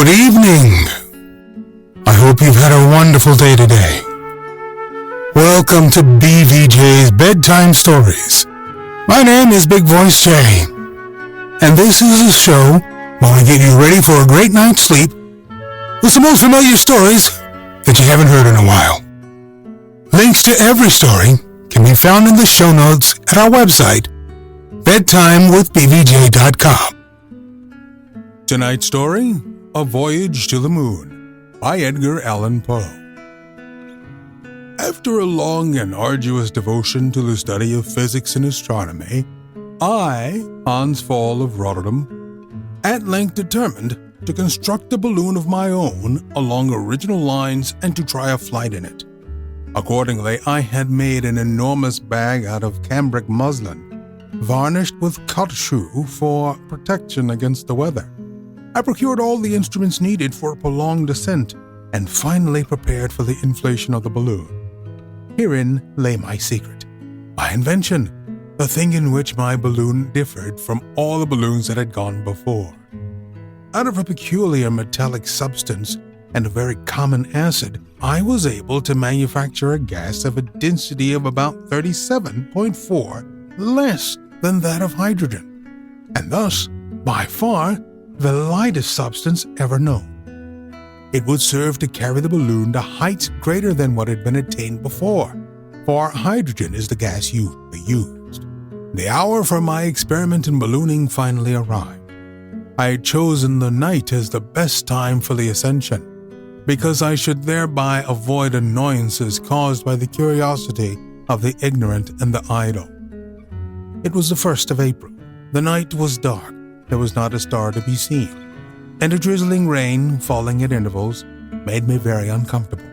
Good evening. I hope you've had a wonderful day today. Welcome to BVJ's Bedtime Stories. My name is Big Voice Jay, and this is a show where we get you ready for a great night's sleep with some old familiar stories that you haven't heard in a while. Links to every story can be found in the show notes at our website, bedtimewithbvj.com. Tonight's story, A Voyage to the Moon, by Edgar Allan Poe. After a long and arduous devotion to the study of physics and astronomy, I, Hans Pfaall of Rotterdam, at length determined to construct a balloon of my own along original lines and to try a flight in it. Accordingly, I had made an enormous bag out of cambric muslin, varnished with caoutchouc for protection against the weather. I procured all the instruments needed for a prolonged descent and finally prepared for the inflation of the balloon. Herein lay my secret, my invention, the thing in which my balloon differed from all the balloons that had gone before. Out of a peculiar metallic substance and a very common acid, I was able to manufacture a gas of a density of about 37.4 less than that of hydrogen, and thus, by far, the lightest substance ever known. It would serve to carry the balloon to heights greater than what had been attained before, for hydrogen is the gas usually used. The hour for my experiment in ballooning finally arrived. I had chosen the night as the best time for the ascension, because I should thereby avoid annoyances caused by the curiosity of the ignorant and the idle. It was the 1st of April. The night was dark. There was not a star to be seen, and a drizzling rain, falling at intervals, made me very uncomfortable.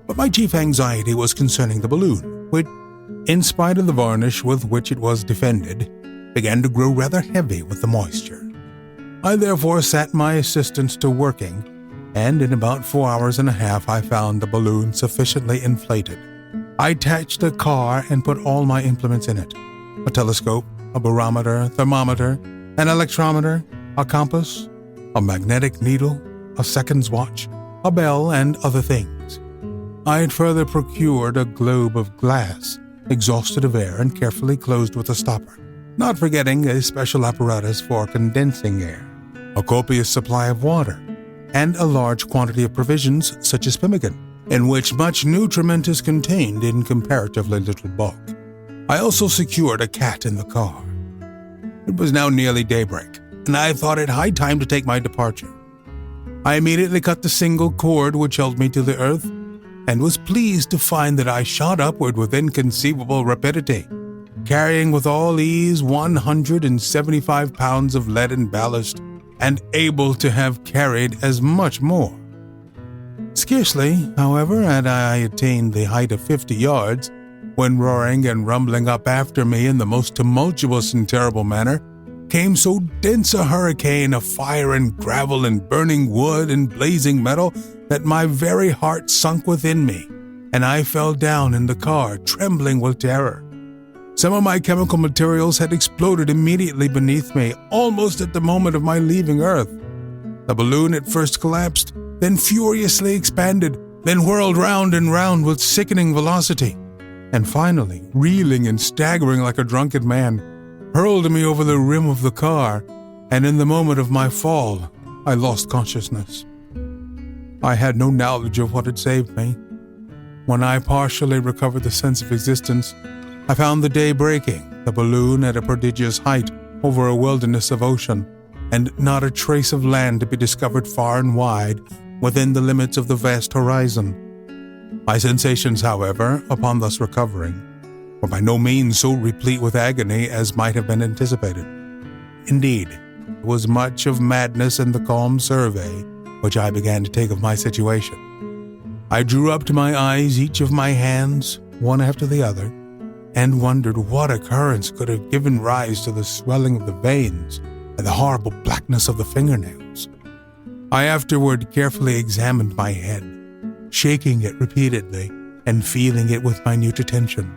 But my chief anxiety was concerning the balloon, which, in spite of the varnish with which it was defended, began to grow rather heavy with the moisture. I therefore set my assistants to working, and in about 4 hours and a half I found the balloon sufficiently inflated. I attached a car and put all my implements in it: a telescope, a barometer, thermometer, an electrometer, a compass, a magnetic needle, a seconds watch, a bell, and other things. I had further procured a globe of glass, exhausted of air and carefully closed with a stopper, not forgetting a special apparatus for condensing air, a copious supply of water, and a large quantity of provisions such as pemmican, in which much nutriment is contained in comparatively little bulk. I also secured a cat in the car. It was now nearly daybreak, and I thought it high time to take my departure. I immediately cut the single cord which held me to the earth, and was pleased to find that I shot upward with inconceivable rapidity, carrying with all ease 175 pounds of leaden ballast, and able to have carried as much more. Scarcely, however, had I attained the height of 50 yards, when roaring and rumbling up after me in the most tumultuous and terrible manner, came so dense a hurricane of fire and gravel and burning wood and blazing metal that my very heart sunk within me, and I fell down in the car, trembling with terror. Some of my chemical materials had exploded immediately beneath me, almost at the moment of my leaving Earth. The balloon at first collapsed, then furiously expanded, then whirled round and round with sickening velocity, and finally, reeling and staggering like a drunken man, hurled me over the rim of the car, and in the moment of my fall, I lost consciousness. I had no knowledge of what had saved me. When I partially recovered the sense of existence, I found the day breaking, the balloon at a prodigious height over a wilderness of ocean, and not a trace of land to be discovered far and wide within the limits of the vast horizon. My sensations, however, upon thus recovering, were by no means so replete with agony as might have been anticipated. Indeed, there was much of madness in the calm survey which I began to take of my situation. I drew up to my eyes each of my hands, one after the other, and wondered what occurrence could have given rise to the swelling of the veins and the horrible blackness of the fingernails. I afterward carefully examined my head, shaking it repeatedly and feeling it with minute attention,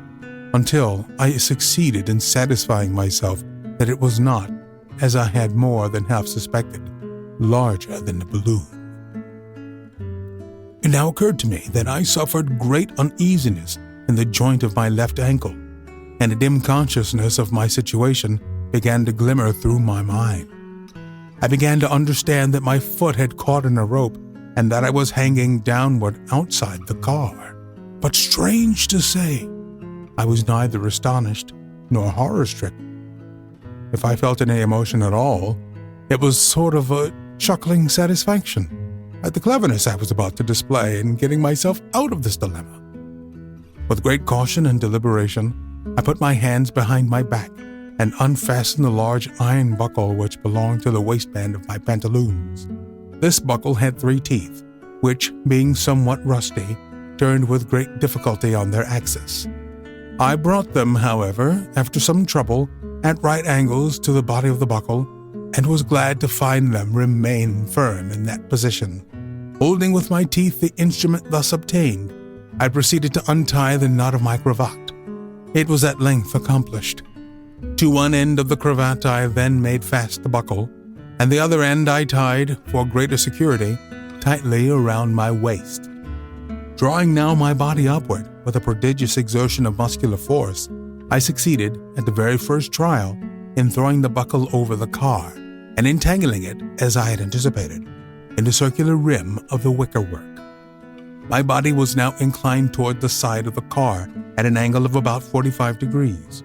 until I succeeded in satisfying myself that it was not, as I had more than half suspected, larger than the balloon. It now occurred to me that I suffered great uneasiness in the joint of my left ankle, and a dim consciousness of my situation began to glimmer through my mind. I began to understand that my foot had caught in a rope and that I was hanging downward outside the car. But strange to say, I was neither astonished nor horror-stricken. If I felt any emotion at all, it was sort of a chuckling satisfaction at the cleverness I was about to display in getting myself out of this dilemma. With great caution and deliberation, I put my hands behind my back and unfastened the large iron buckle which belonged to the waistband of my pantaloons. This buckle had 3 teeth, which, being somewhat rusty, turned with great difficulty on their axis. I brought them, however, after some trouble, at right angles to the body of the buckle, and was glad to find them remain firm in that position. Holding with my teeth the instrument thus obtained, I proceeded to untie the knot of my cravat. It was at length accomplished. To one end of the cravat I then made fast the buckle, and the other end I tied, for greater security, tightly around my waist. Drawing now my body upward with a prodigious exertion of muscular force, I succeeded, at the very first trial, in throwing the buckle over the car and entangling it, as I had anticipated, in the circular rim of the wickerwork. My body was now inclined toward the side of the car at an angle of about 45 degrees,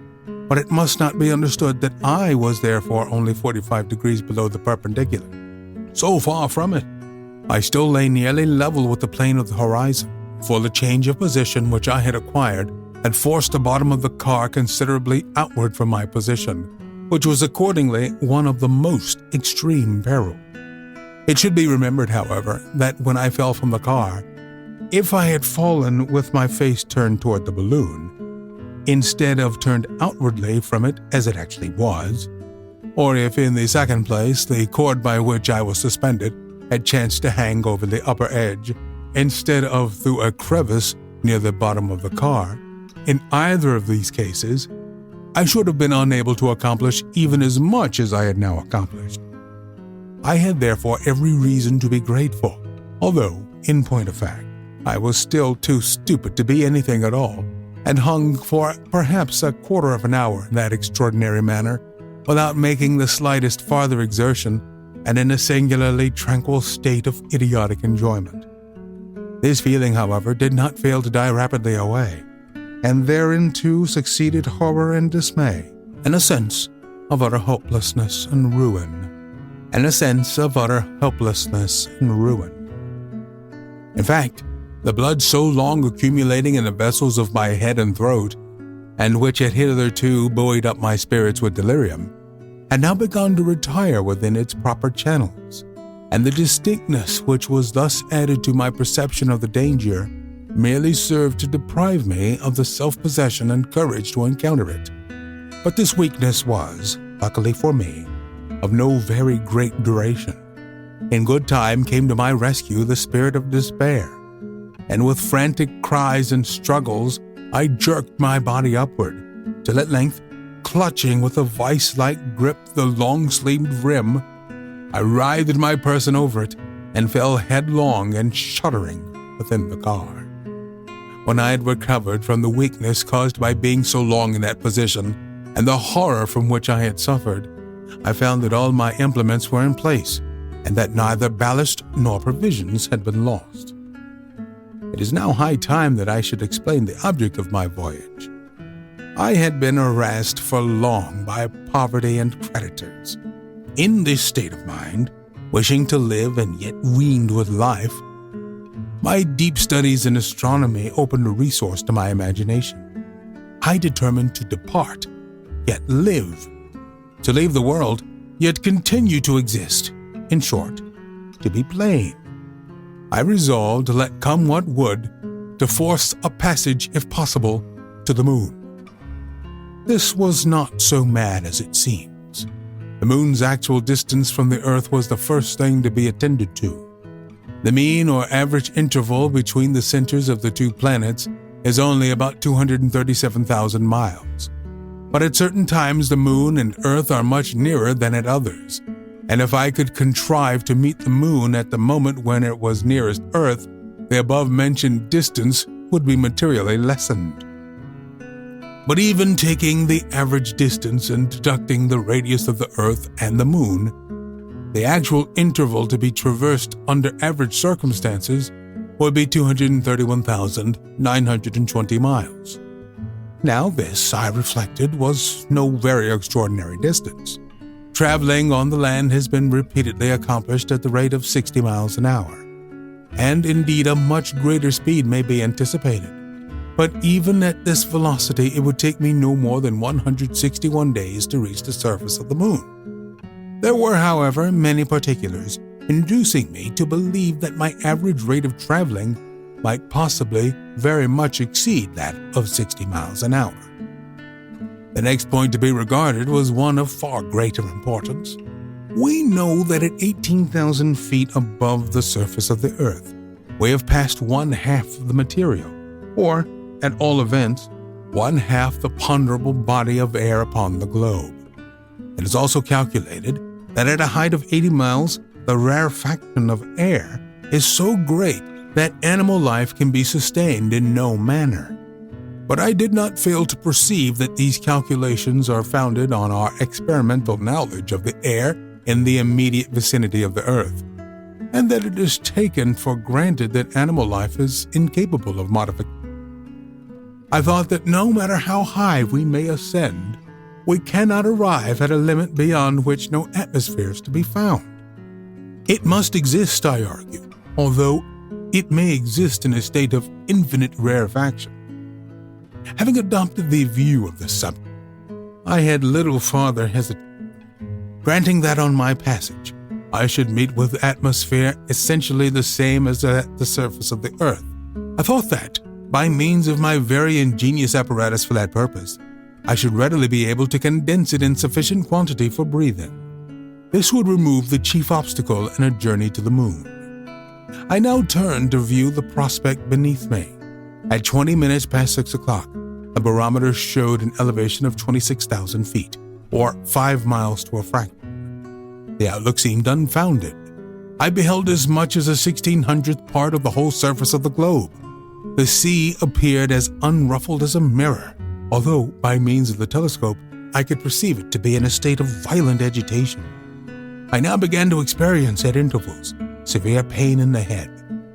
but it must not be understood that I was therefore only 45 degrees below the perpendicular. So far from it. I still lay nearly level with the plane of the horizon, for the change of position which I had acquired had forced the bottom of the car considerably outward from my position, which was accordingly one of the most extreme peril. It should be remembered, however, that when I fell from the car, if I had fallen with my face turned toward the balloon, instead of turned outwardly from it as it actually was, or if in the second place the cord by which I was suspended had chanced to hang over the upper edge, instead of through a crevice near the bottom of the car, in either of these cases, I should have been unable to accomplish even as much as I had now accomplished. I had therefore every reason to be grateful, although, in point of fact, I was still too stupid to be anything at all, and hung for perhaps a quarter of an hour in that extraordinary manner, without making the slightest farther exertion, and in a singularly tranquil state of idiotic enjoyment. This feeling, however, did not fail to die rapidly away, and therein too succeeded horror and dismay, and a sense of utter hopelessness and ruin. In fact, the blood so long accumulating in the vessels of my head and throat, and which had hitherto buoyed up my spirits with delirium, had now begun to retire within its proper channels, and the distinctness which was thus added to my perception of the danger merely served to deprive me of the self-possession and courage to encounter it. But this weakness was, luckily for me, of no very great duration. In good time came to my rescue the spirit of despair, and with frantic cries and struggles I jerked my body upward, till at length, clutching with a vice-like grip the long-sleeved rim, I writhed my person over it and fell headlong and shuddering within the car. When I had recovered from the weakness caused by being so long in that position and the horror from which I had suffered, I found that all my implements were in place and that neither ballast nor provisions had been lost. It is now high time that I should explain the object of my voyage. I had been harassed for long by poverty and creditors. In this state of mind, wishing to live and yet weaned with life, my deep studies in astronomy opened a resource to my imagination. I determined to depart, yet live. To leave the world, yet continue to exist. In short, to be plain. I resolved to let come what would, to force a passage, if possible, to the moon. This was not so mad as it seems. The moon's actual distance from the earth was the first thing to be attended to. The mean or average interval between the centers of the two planets is only about 237,000 miles. But at certain times the moon and earth are much nearer than at others, and if I could contrive to meet the moon at the moment when it was nearest earth, the above-mentioned distance would be materially lessened. But even taking the average distance and deducting the radius of the Earth and the Moon, the actual interval to be traversed under average circumstances would be 231,920 miles. Now this, I reflected, was no very extraordinary distance. Traveling on the land has been repeatedly accomplished at the rate of 60 miles an hour, and indeed a much greater speed may be anticipated. But even at this velocity, it would take me no more than 161 days to reach the surface of the Moon. There were, however, many particulars inducing me to believe that my average rate of traveling might possibly very much exceed that of 60 miles an hour. The next point to be regarded was one of far greater importance. We know that at 18,000 feet above the surface of the Earth, we have passed 1/2 of the material, or, at all events, 1/2 the ponderable body of air upon the globe. It is also calculated that at a height of 80 miles, the rarefaction of air is so great that animal life can be sustained in no manner. But I did not fail to perceive that these calculations are founded on our experimental knowledge of the air in the immediate vicinity of the Earth, and that it is taken for granted that animal life is incapable of modification. I thought that no matter how high we may ascend, we cannot arrive at a limit beyond which no atmosphere is to be found. It must exist, I argued, although it may exist in a state of infinite rarefaction. Having adopted the view of the subject, I had little farther hesitation. Granting that on my passage, I should meet with atmosphere essentially the same as at the surface of the Earth, I thought that, by means of my very ingenious apparatus for that purpose, I should readily be able to condense it in sufficient quantity for breathing. This would remove the chief obstacle in a journey to the Moon. I now turned to view the prospect beneath me. At 20 minutes past 6 o'clock, the barometer showed an elevation of 26,000 feet, or 5 miles to a fraction. The outlook seemed unfounded. I beheld as much as a 1/1600th part of the whole surface of the globe. The sea appeared as unruffled as a mirror, although by means of the telescope I could perceive it to be in a state of violent agitation. I now began to experience at intervals severe pain in the head,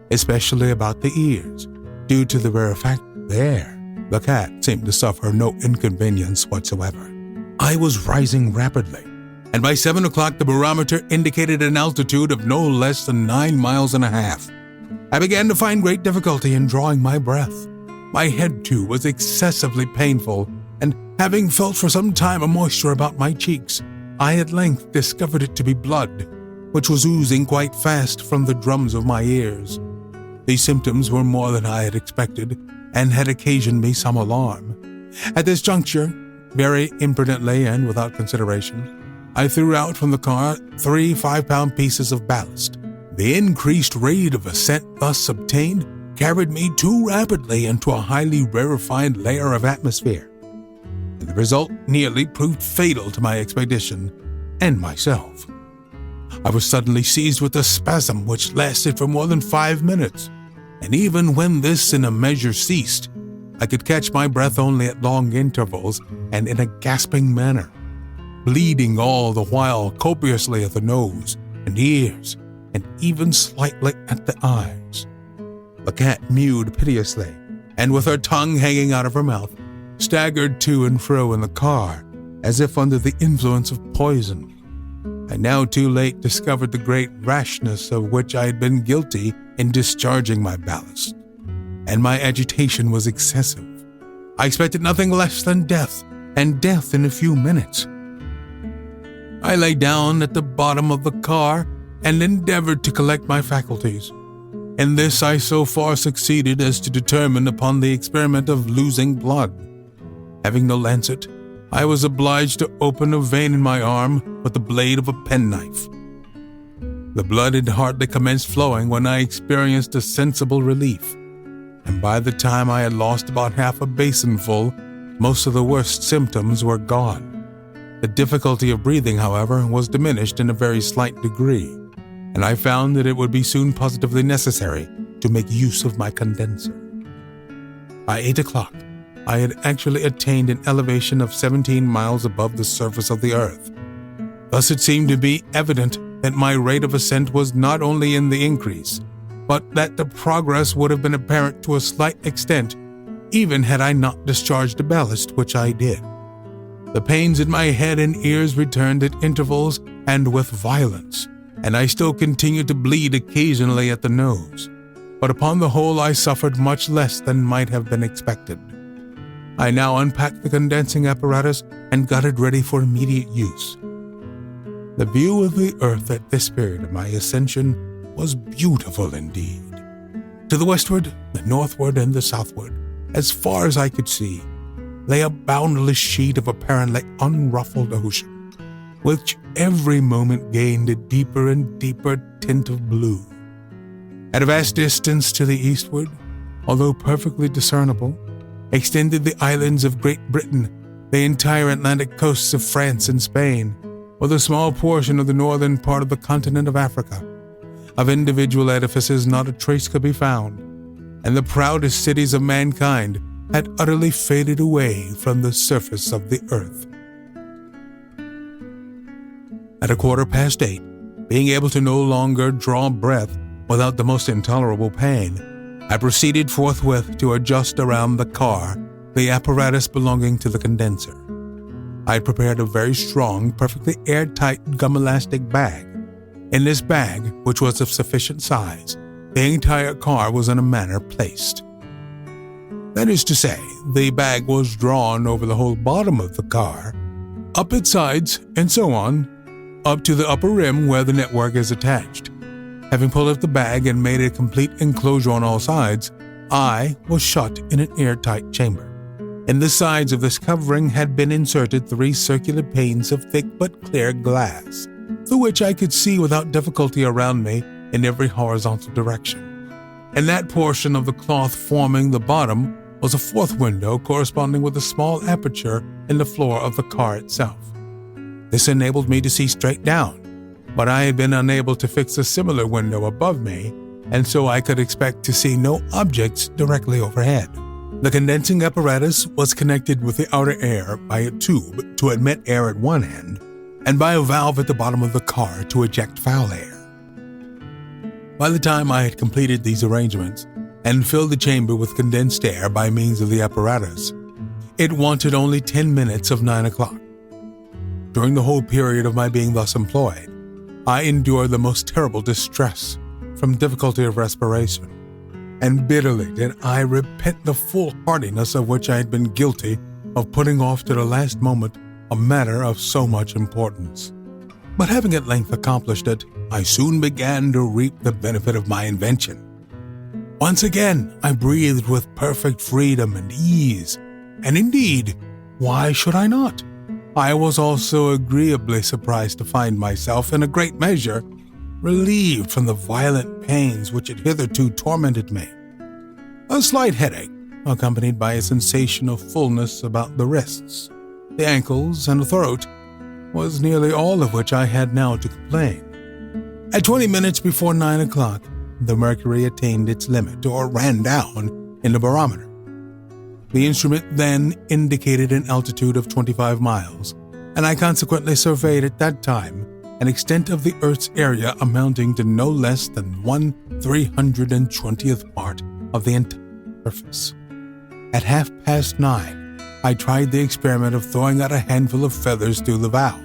especially about the ears, due to the rarefaction of the air. The cat seemed to suffer no inconvenience whatsoever. I was rising rapidly, and by 7 o'clock the barometer indicated an altitude of no less than 9 miles and a half. I began to find great difficulty in drawing my breath. My head, too, was excessively painful, and having felt for some time a moisture about my cheeks, I at length discovered it to be blood, which was oozing quite fast from the drums of my ears. These symptoms were more than I had expected, and had occasioned me some alarm. At this juncture, very imprudently and without consideration, I threw out from the car 3 5-pound pieces of ballast. The increased rate of ascent thus obtained carried me too rapidly into a highly rarefied layer of atmosphere, and the result nearly proved fatal to my expedition and myself. I was suddenly seized with a spasm which lasted for more than 5 minutes, and even when this in a measure ceased, I could catch my breath only at long intervals and in a gasping manner, bleeding all the while copiously at the nose and ears, and even slightly at the eyes. The cat mewed piteously, and with her tongue hanging out of her mouth, staggered to and fro in the car, as if under the influence of poison. I now too late discovered the great rashness of which I had been guilty in discharging my ballast, and my agitation was excessive. I expected nothing less than death, and death in a few minutes. I lay down at the bottom of the car and endeavored to collect my faculties. In this I so far succeeded as to determine upon the experiment of losing blood. Having no lancet, I was obliged to open a vein in my arm with the blade of a penknife. The blood had hardly commenced flowing when I experienced a sensible relief, and by the time I had lost about half a basinful, most of the worst symptoms were gone. The difficulty of breathing, however, was diminished in a very slight degree, and I found that it would be soon positively necessary to make use of my condenser. By 8 o'clock, I had actually attained an elevation of 17 miles above the surface of the earth. Thus it seemed to be evident that my rate of ascent was not only in the increase, but that the progress would have been apparent to a slight extent, even had I not discharged the ballast, which I did. The pains in my head and ears returned at intervals and with violence, and I still continued to bleed occasionally at the nose. But upon the whole I suffered much less than might have been expected. I now unpacked the condensing apparatus and got it ready for immediate use. The view of the earth at this period of my ascension was beautiful indeed. To the westward, the northward, and the southward, as far as I could see, lay a boundless sheet of apparently unruffled ocean, which every moment gained a deeper and deeper tint of blue. At a vast distance to the eastward, although perfectly discernible, extended the islands of Great Britain, the entire Atlantic coasts of France and Spain, with a small portion of the northern part of the continent of Africa. Of individual edifices not a trace could be found, and the proudest cities of mankind had utterly faded away from the surface of the earth. At 8:15, being able to no longer draw breath without the most intolerable pain, I proceeded forthwith to adjust around the car the apparatus belonging to the condenser. I had prepared a very strong, perfectly airtight gum elastic bag. In this bag, which was of sufficient size, the entire car was in a manner placed. That is to say, the bag was drawn over the whole bottom of the car, up its sides, and so on, up to the upper rim where the network is attached. Having pulled up the bag and made a complete enclosure on all sides, I was shut in an airtight chamber. In the sides of this covering had been inserted 3 circular panes of thick but clear glass, through which I could see without difficulty around me in every horizontal direction. In that portion of the cloth forming the bottom was a 4th window corresponding with a small aperture in the floor of the car itself. This enabled me to see straight down, but I had been unable to fix a similar window above me, and so I could expect to see no objects directly overhead. The condensing apparatus was connected with the outer air by a tube to admit air at one end, and by a valve at the bottom of the car to eject foul air. By the time I had completed these arrangements and filled the chamber with condensed air by means of the apparatus, it wanted only 10 minutes of 9 o'clock. During the whole period of my being thus employed, I endured the most terrible distress from difficulty of respiration, and bitterly did I repent the foolhardiness of which I had been guilty of putting off to the last moment a matter of so much importance. But having at length accomplished it, I soon began to reap the benefit of my invention. Once again, I breathed with perfect freedom and ease, and indeed, why should I not? I was also agreeably surprised to find myself, in a great measure, relieved from the violent pains which had hitherto tormented me. A slight headache, accompanied by a sensation of fullness about the wrists, the ankles, and the throat, was nearly all of which I had now to complain. At 20 minutes before 9 o'clock, the mercury attained its limit, or ran down, in the barometer. The instrument then indicated an altitude of 25 miles, and I consequently surveyed at that time an extent of the Earth's area amounting to no less than 1/320th part of the entire surface. At 9:30, I tried the experiment of throwing out a handful of feathers through the valve.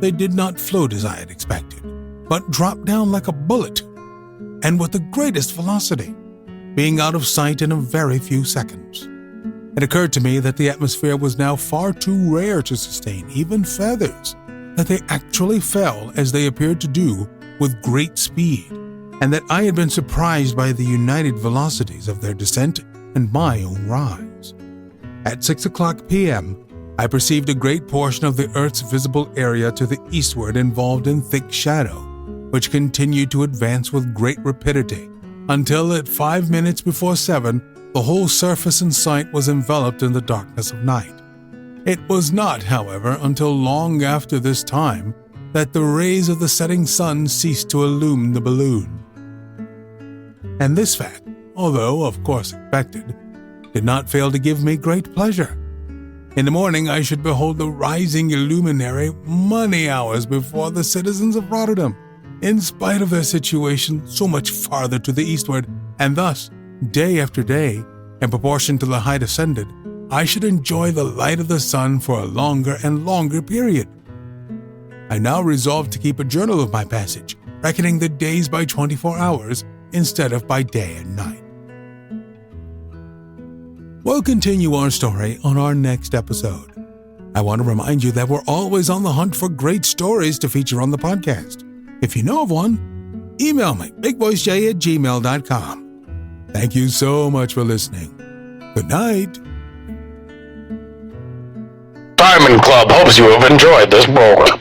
They did not float as I had expected, but dropped down like a bullet, and with the greatest velocity, being out of sight in a very few seconds. It occurred to me that the atmosphere was now far too rare to sustain even feathers, that they actually fell, as they appeared to do, with great speed, and that I had been surprised by the united velocities of their descent and my own rise. At 6:00 p.m., I perceived a great portion of the Earth's visible area to the eastward involved in thick shadow, which continued to advance with great rapidity, until at 5 minutes before 7, the whole surface in sight was enveloped in the darkness of night. It was not, however, until long after this time that the rays of the setting sun ceased to illumine the balloon. and this fact, although of course expected, did not fail to give me great pleasure. In the morning I should behold the rising luminary many hours before the citizens of Rotterdam, in spite of their situation so much farther to the eastward, and thus, day after day, in proportion to the height ascended, I should enjoy the light of the sun for a longer and longer period. I now resolved to keep a journal of my passage, reckoning the days by 24 hours instead of by day and night. We'll continue our story on our next episode. I want to remind you that we're always on the hunt for great stories to feature on the podcast. If you know of one, email me, bigvoicej@gmail.com. Thank you so much for listening. Good night. Diamond Club hopes you have enjoyed this program.